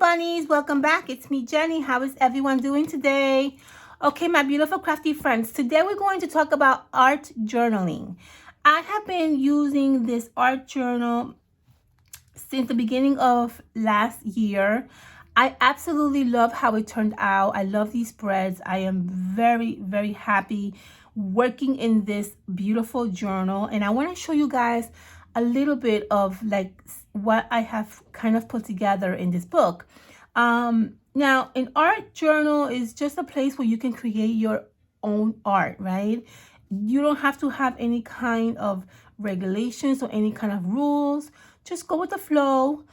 bunnies, welcome back. It's me, Jenny. How is everyone doing today? Okay, my beautiful crafty friends, today we're going to talk about art journaling. I have been using this art journal since the beginning of last year. I absolutely love how it turned out. I love these spreads. I am very, very happy working in this beautiful journal, and I want to show you guys a little bit of like what I have kind of put together in this book. Now, an art journal is just a place where you can create your own art, right? You don't have to have any kind of regulations or any kind of rules. Just go with the flow,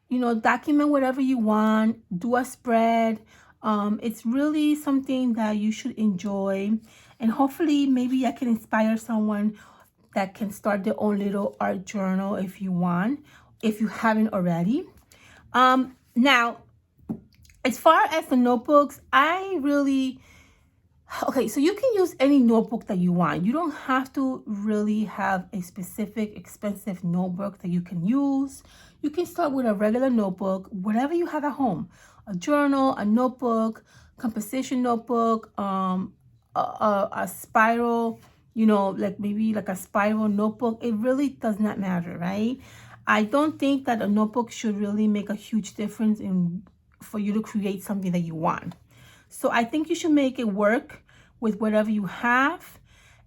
you know, document whatever you want, do a spread. It's really something that you should enjoy, and hopefully maybe I can inspire someone that can start their own little art journal if you want, if you haven't already. Now, as far as the notebooks, okay, so you can use any notebook that you want. You don't have to really have a specific expensive notebook that you can use. You can start with a regular notebook, whatever you have at home. A journal, a notebook, composition notebook, a spiral, you know, like maybe like a spiral notebook. It really does not matter, right? I don't think that a notebook should really make a huge difference for you to create something that you want. So I think you should make it work with whatever you have,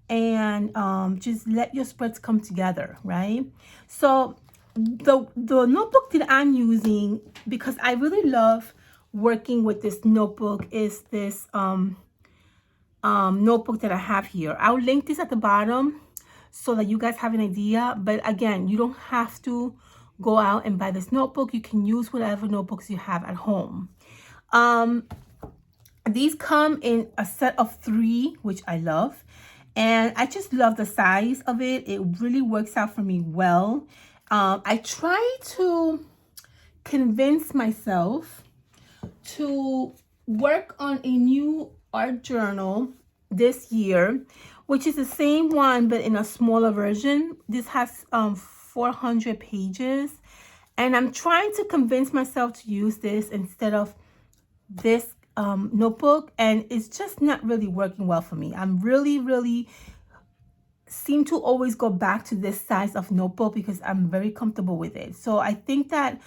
and just let your spreads come together, right? So the notebook that I'm using, because I really love working with this notebook, is this notebook that I have here. I'll link this at the bottom so that you guys have an idea. But again, you don't have to go out and buy this notebook. You can use whatever notebooks you have at home. These come in a set of 3, which I love. And I just love the size of it. It really works out for me well. I try to convince myself to work on a new art journal this year, which is the same one but in a smaller version. This has 400 pages, and I'm trying to convince myself to use this instead of this notebook, and it's just not really working well for me. I'm really seem to always go back to this size of notebook because I'm very comfortable with it. So I think that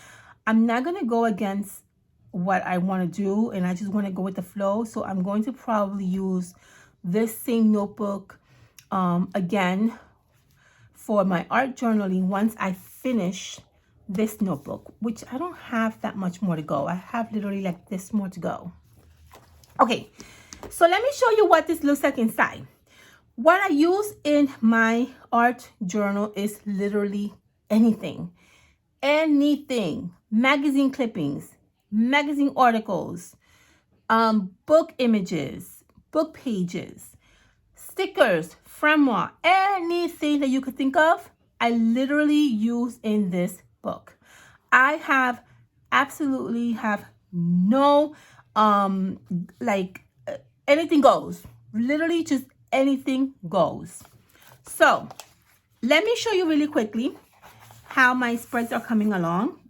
I'm not going to go against what I want to do, and I just want to go with the flow. So I'm going to probably use this same notebook again for my art journaling once I finish this notebook, which I don't have that much more to go. I have literally like this more to go. Okay, so let me show you what this looks like inside. What I use in my art journal is literally anything. Magazine clippings, magazine articles, book images, book pages, stickers, framework, anything that you could think of, I literally use in this book. I absolutely have no anything goes. Literally just anything goes. So let me show you really quickly how my spreads are coming along.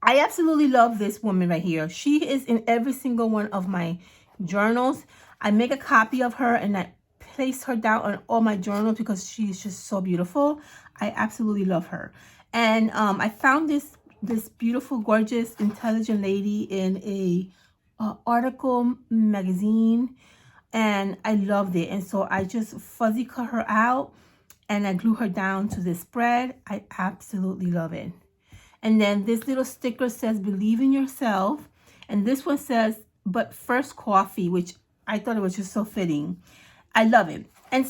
I absolutely love this woman right here. She is in every single one of my journals. I make a copy of her and I place her down on all my journals because she's just so beautiful. I absolutely love her. And I found this beautiful, gorgeous, intelligent lady in a article magazine, and I loved it. And so I just fuzzy cut her out and I glue her down to this spread. I absolutely love it. And then this little sticker says, believe in yourself. And this one says, but first coffee, which I thought it was just so fitting. I love it. And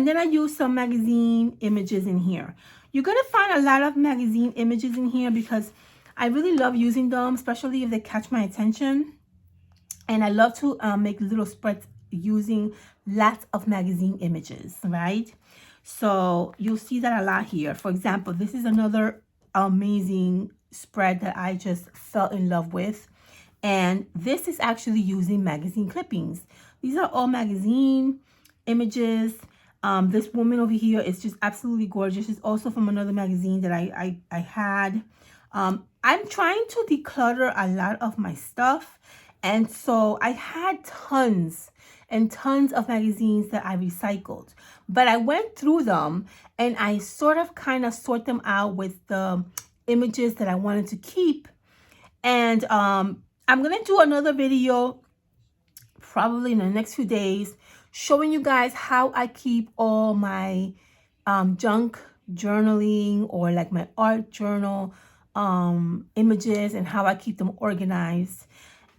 then I use some magazine images in here. You're going to find a lot of magazine images in here because I really love using them, especially if they catch my attention. And I love to make little spreads using lots of magazine images, right? So you'll see that a lot here. For example, this is another amazing spread that I just fell in love with. And this is actually using magazine clippings. These are all magazine images. This woman over here is just absolutely gorgeous. It's also from another magazine that I had. I'm trying to declutter a lot of my stuff. And so I had tons and tons of magazines that I recycled. But I went through them and I sort of kind of sort them out with the images that I wanted to keep. And I'm going to do another video probably in the next few days showing you guys how I keep all my junk journaling or like my art journal images and how I keep them organized,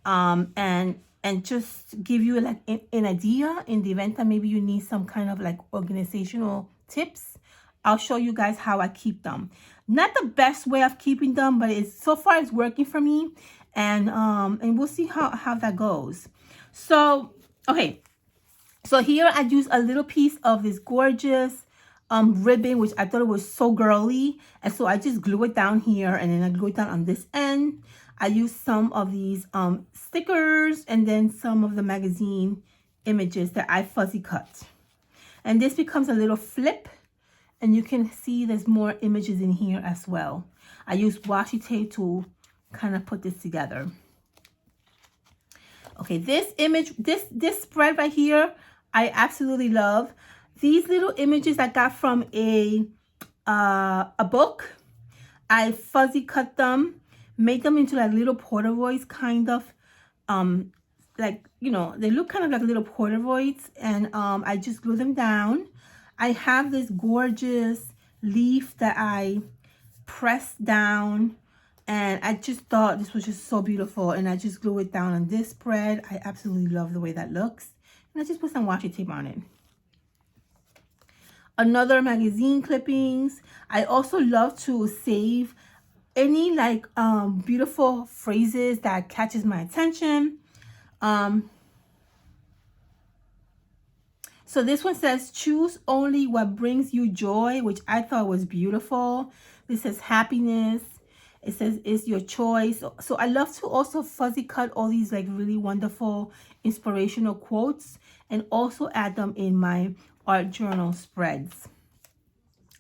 and just give you like an idea in the event that maybe you need some kind of like organizational tips. I'll show you guys how I keep them. Not the best way of keeping them, but it's so far it's working for me, and we'll see how that goes. So okay, so here I use a little piece of this gorgeous ribbon, which I thought it was so girly, and so I just glue it down here, and then I glue it down on this end. I use some of these stickers and then some of the magazine images that I fuzzy cut, and this becomes a little flip, and you can see there's more images in here as well. I use washi tape to kind of put this together. Okay, this image, this spread right here, I absolutely love. These little images I got from a book. I fuzzy cut them, made them into like little Polaroids, kind of, like, you know, they look kind of like little Polaroids, and I just glue them down. I have this gorgeous leaf that I pressed down, and I just thought this was just so beautiful, and I just glue it down on this spread. I absolutely love the way that looks, and I just put some washi tape on it. Another magazine clippings. I also love to save any like beautiful phrases that catches my attention. So this one says, choose only what brings you joy, which I thought was beautiful. This says happiness. It says it's your choice. So I love to also fuzzy cut all these like really wonderful inspirational quotes and also add them in my art journal spreads.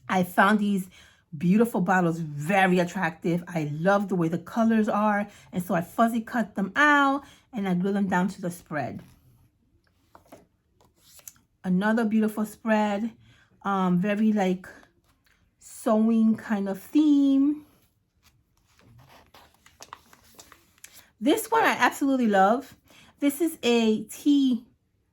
I found these beautiful bottles very attractive. I love the way the colors are, and so I fuzzy cut them out and I glue them down to the spread. Another beautiful spread, very like sewing kind of theme. This one I absolutely love. This is a tea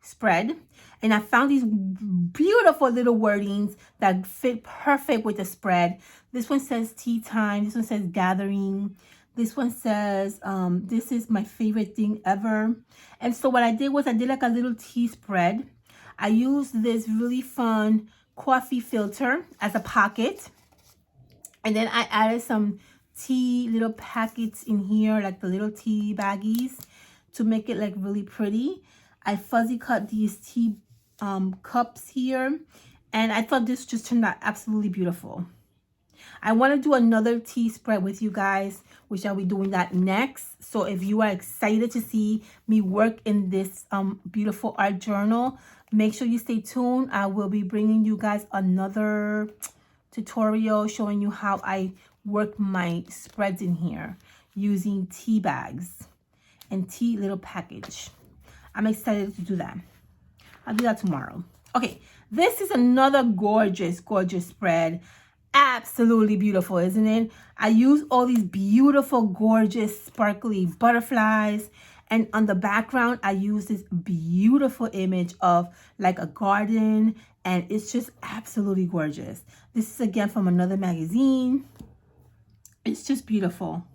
spread, and I found these beautiful little wordings that fit perfect with the spread. This one says tea time. This one says gathering. This one says, this is my favorite thing ever. And so what I did was I did like a little tea spread. I used this really fun coffee filter as a pocket. And then I added some tea little packets in here, like the little tea baggies, to make it like really pretty. I fuzzy cut these tea cups here, and I thought this just turned out absolutely beautiful. I want to do another tea spread with you guys, which I'll be doing that next. So if you are excited to see me work in this beautiful art journal, make sure you stay tuned. I will be bringing you guys another tutorial showing you how I work my spreads in here using tea bags and tea little package. I'm excited to do that. I'll do that tomorrow. Okay, this is another gorgeous, gorgeous spread. Absolutely beautiful, isn't it? I use all these beautiful, gorgeous, sparkly butterflies. And on the background, I use this beautiful image of like a garden. And it's just absolutely gorgeous. This is again from another magazine. It's just beautiful.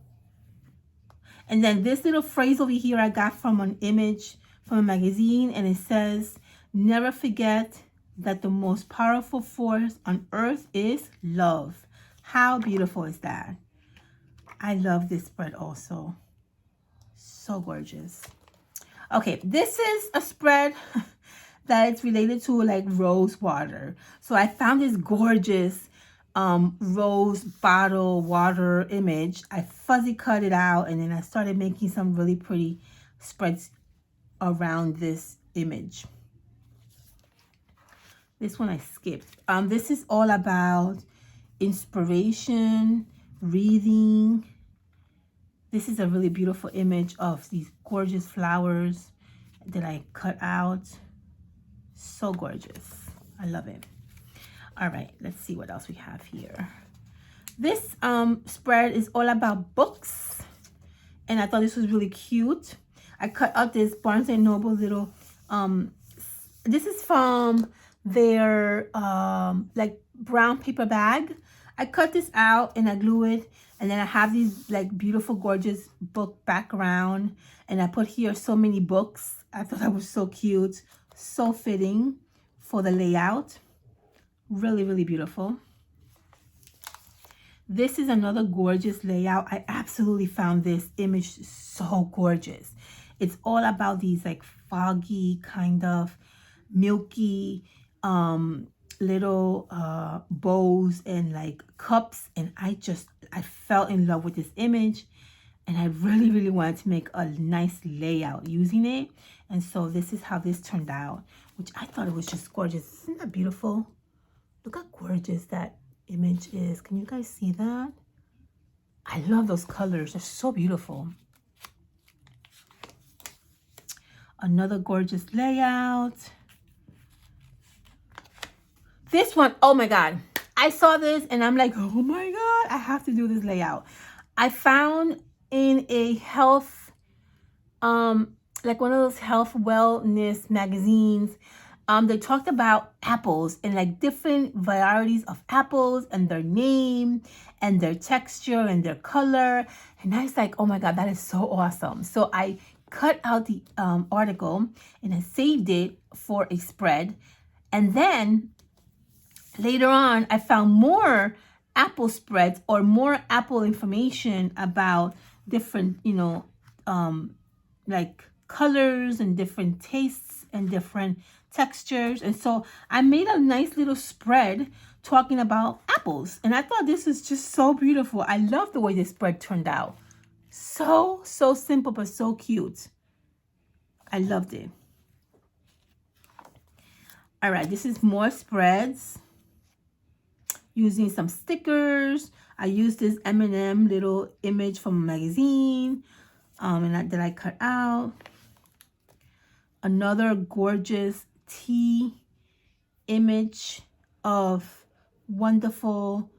And then this little phrase over here I got from an image from a magazine. And it says, never forget that the most powerful force on earth is love. How beautiful is that? I love this spread also. So gorgeous. Okay, this is a spread that is related to like rose water. So I found this gorgeous rose bottle water image. I fuzzy cut it out, and then I started making some really pretty spreads around this image. This one I skipped. This is all about inspiration, reading, This is a really beautiful image of these gorgeous flowers that I cut out. So gorgeous. I love it. All right, let's see what else we have here. This spread is all about books, and I thought this was really cute. I cut out this Barnes & Noble little, this is from their like brown paper bag. I cut this out and I glue it, and then I have these like beautiful, gorgeous book background, and I put here so many books. I thought that was so cute, so fitting for the layout. Really, really beautiful. This is another gorgeous layout. I absolutely found this image so gorgeous. It's all about these like foggy, kind of milky little bows and like cups, and I fell in love with this image, and I really, really wanted to make a nice layout using it. And so this is how this turned out, which I thought it was just gorgeous. Isn't that beautiful? Look how gorgeous that image is. Can you guys see that? I love those colors. They're so beautiful. Another gorgeous layout. This one, oh my God. I saw this and I'm like, oh my God, I have to do this layout. I found in a health, like one of those health wellness magazines, they talked about apples and like different varieties of apples and their name and their texture and their color. And I was like, oh my God, that is so awesome. So I cut out the article and I saved it for a spread. And then later on, I found more apple spreads or more apple information about different, you know, like colors and different tastes and different textures. And so I made a nice little spread talking about apples, and I thought this was just so beautiful. I love the way this spread turned out. So simple but so cute. I loved it. All right, this is more spreads using some stickers. I used this M&M little image from a magazine and that I cut out. Another gorgeous tea image of wonderful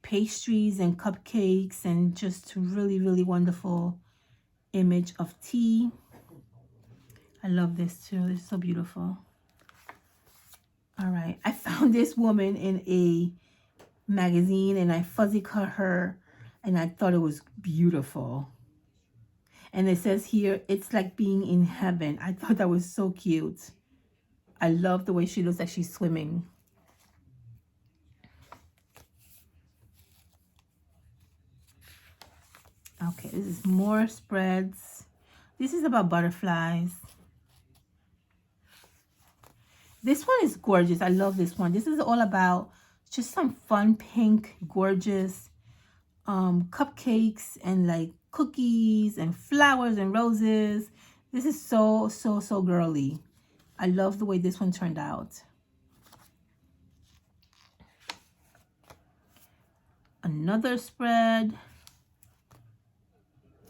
pastries and cupcakes, and just really, really wonderful image of tea. I love this too. It's so beautiful. All right, I found this woman in a magazine and I fuzzy cut her, and I thought it was beautiful. And it says here, it's like being in heaven. I thought that was so cute. I love the way she looks like she's swimming. Okay, this is more spreads. This is about butterflies. This one is gorgeous. I love this one. This is all about just some fun, pink, gorgeous cupcakes and like cookies and flowers and roses. This is so girly. I love the way this one turned out. Another spread.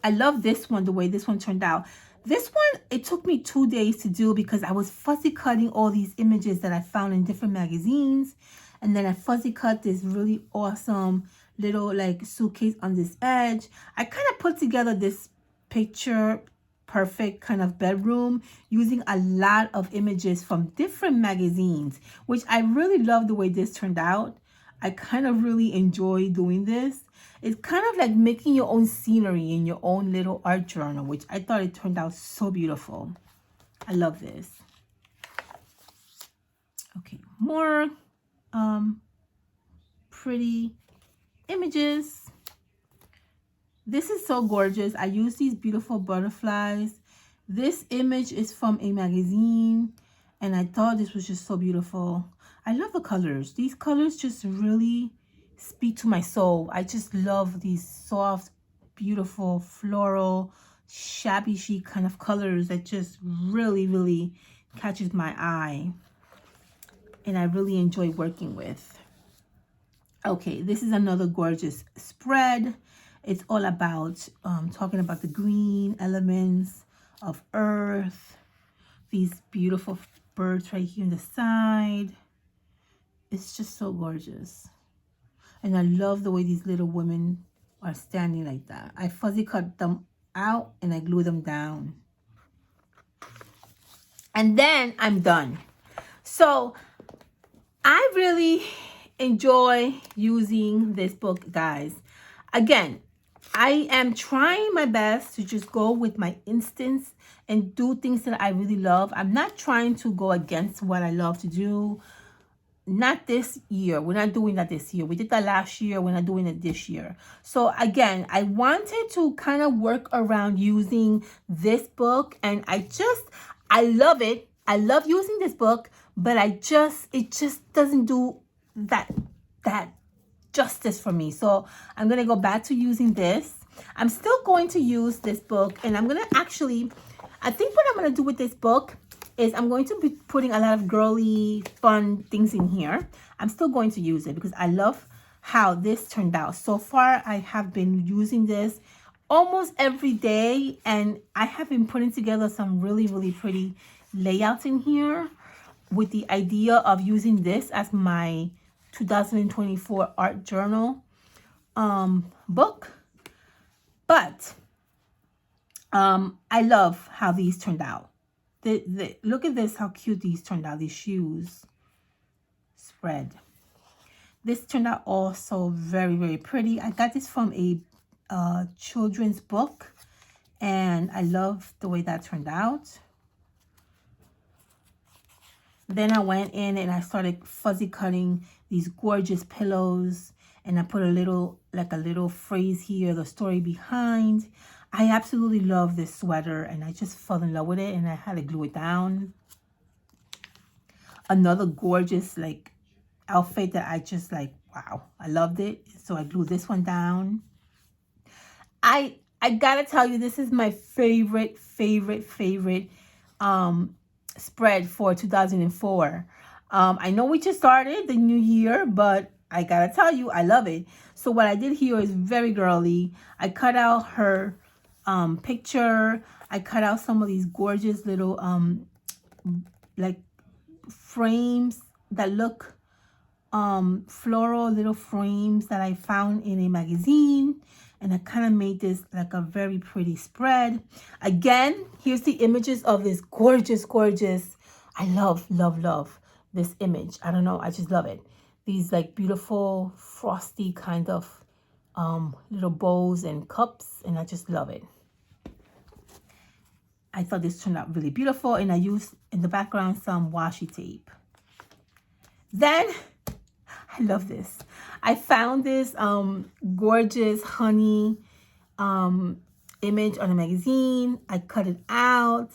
I love this one, the way this one turned out. This one, it took me 2 days to do because I was fuzzy cutting all these images that I found in different magazines. And then I fuzzy cut this really awesome little like suitcase on this edge. I kind of put together this picture perfect kind of bedroom using a lot of images from different magazines, which I really love the way this turned out. I kind of really enjoy doing this. It's kind of like making your own scenery in your own little art journal, which I thought it turned out so beautiful. I love this. Okay, more pretty images. This is so gorgeous. I use these beautiful butterflies. This image is from a magazine, and I thought this was just so beautiful. I love the colors. These colors just really speak to my soul. I just love these soft, beautiful, floral, shabby chic kind of colors that just really, really catches my eye, and I really enjoy working with. Okay, this is another gorgeous spread. It's all about talking about the green elements of earth. These beautiful birds right here on the side. It's just so gorgeous. And I love the way these little women are standing like that. I fuzzy cut them out and I glue them down. And then I'm done. So I really enjoy using this book, guys. Again, I am trying my best to just go with my instincts and do things that I really love. I'm not trying to go against what I love to do. Not this year. We're not doing that this year. We did that last year. We're not doing it this year. So again, I wanted to kind of work around using this book, and I love it. I love using this book, but it just doesn't do that justice for me. So I'm going to go back to using this. I'm still going to use this book, and I'm going to actually, I think what I'm going to do with this book is I'm going to be putting a lot of girly, fun things in here. I'm still going to use it because I love how this turned out. So far, I have been using this almost every day, and I have been putting together some really, really pretty layouts in here with the idea of using this as my 2024 art journal book. But I love how these turned out. Look at this, how cute these turned out, these shoes spread. This turned out also very, very pretty. I got this from a children's book, and I love the way that turned out. Then I went in and I started fuzzy cutting these gorgeous pillows, and I put a little phrase here, the story behind. I absolutely love this sweater, and I just fell in love with it, and I had to glue it down. Another gorgeous outfit that I just wow, I loved it. So I glued this one down. I gotta tell you, this is my favorite spread for 2004. I know we just started the new year, but I gotta tell you, I love it. So what I did here is very girly. I cut out her picture. I cut out some of these gorgeous little frames that look floral little frames that I found in a magazine, and I kind of made this like a very pretty spread. Again, here's the images of this gorgeous I love this image. I don't know, I just love it. These beautiful frosty kind of little bowls and cups, and I just love it. I thought this turned out really beautiful, and I used in the background some washi tape. Then I love this. I found this gorgeous honey image on a magazine. I cut it out.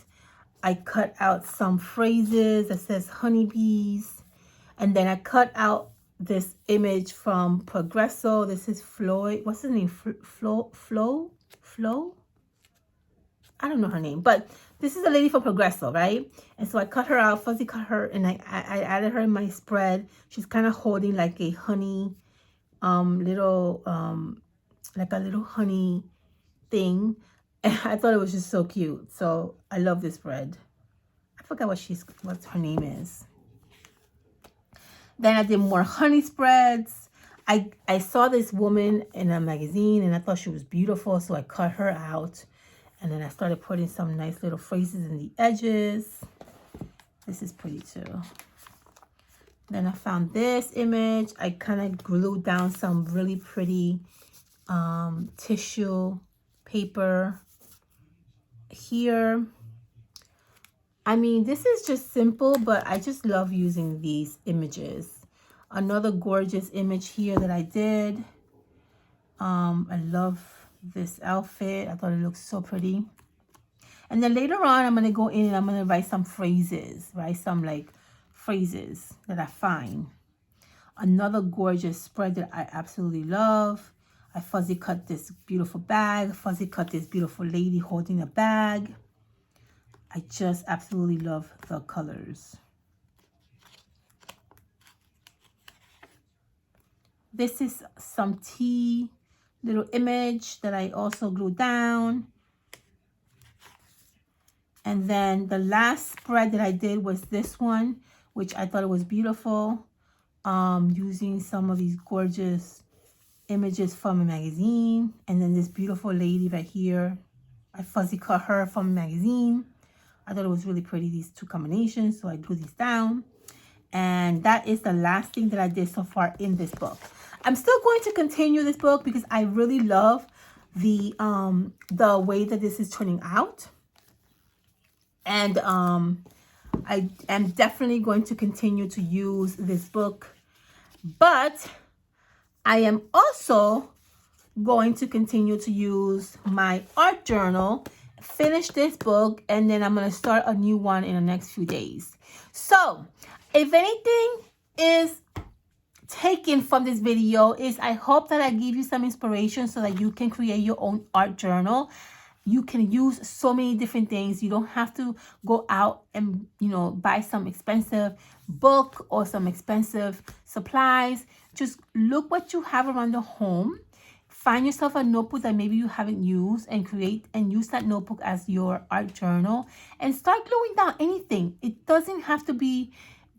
I cut out some phrases that says honeybees, and then I cut out this image from Progresso. This is Floyd. What's his name? Flo? I don't know her name, but this is a lady from Progresso, right? And so I cut her out, fuzzy cut her, and I added her in my spread. She's kind of holding like a honey, little honey thing. And I thought it was just so cute. So I love this spread. I forgot what her name is. Then I did more honey spreads. I saw this woman in a magazine, and I thought she was beautiful, so I cut her out. And then I started putting some nice little phrases in the edges. This is pretty too. Then I found this image. I kind of glued down some really pretty tissue paper here. I mean, this is just simple, but I just love using these images. Another gorgeous image here that I did. I love this outfit. I thought it looked so pretty. And then later on, I'm going to go in and I'm going to write some phrases, right? Some phrases that I find. Another gorgeous spread that I absolutely love. I fuzzy cut this beautiful bag. Fuzzy cut this beautiful lady holding a bag. I just absolutely love the colors. This is some tea little image that I also glued down. And then the last spread that I did was this one, which I thought it was beautiful. Using some of these gorgeous images from a magazine. And then this beautiful lady right here. I fuzzy cut her from a magazine. I thought it was really pretty, these two combinations. So I drew these down. And that is the last thing that I did so far in this book. I'm still going to continue this book because I really love the way that this is turning out. And I am definitely going to continue to use this book. But I am also going to continue to use my art journal, finish this book, and then I'm going to start a new one in the next few days. So if anything is taken from this video is I hope that I give you some inspiration so that you can create your own art journal. You can use so many different things. You don't have to go out and, buy some expensive book or some expensive supplies. Just look what you have around the home. Find yourself a notebook that maybe you haven't used and create and use that notebook as your art journal and start gluing down anything. It doesn't have to be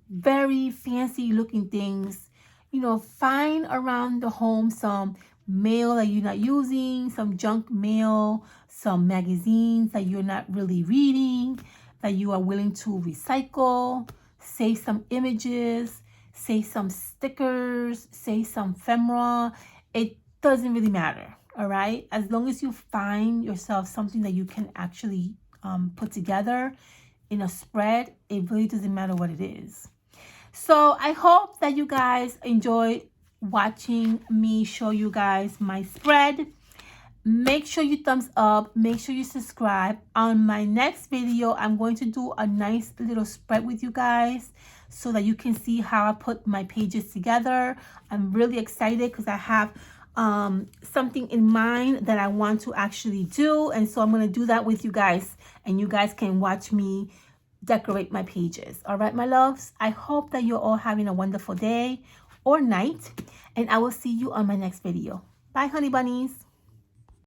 very fancy looking things. Find around the home some mail that you're not using, some junk mail, some magazines that you're not really reading, that you are willing to recycle. Save some images, save some stickers, save some ephemera. It doesn't really matter, all right? As long as you find yourself something that you can actually put together in a spread, it really doesn't matter what it is. So I hope that you guys enjoy watching me show you guys my spread. Make sure you thumbs up. Make sure you subscribe. On my next video, I'm going to do a nice little spread with you guys so that you can see how I put my pages together. I'm really excited because I have something in mind that I want to actually do. And so I'm going to do that with you guys. And you guys can watch me decorate my pages. All right, my loves, I hope that you're all having a wonderful day or night, and I will see you on my next video. Bye, honey bunnies.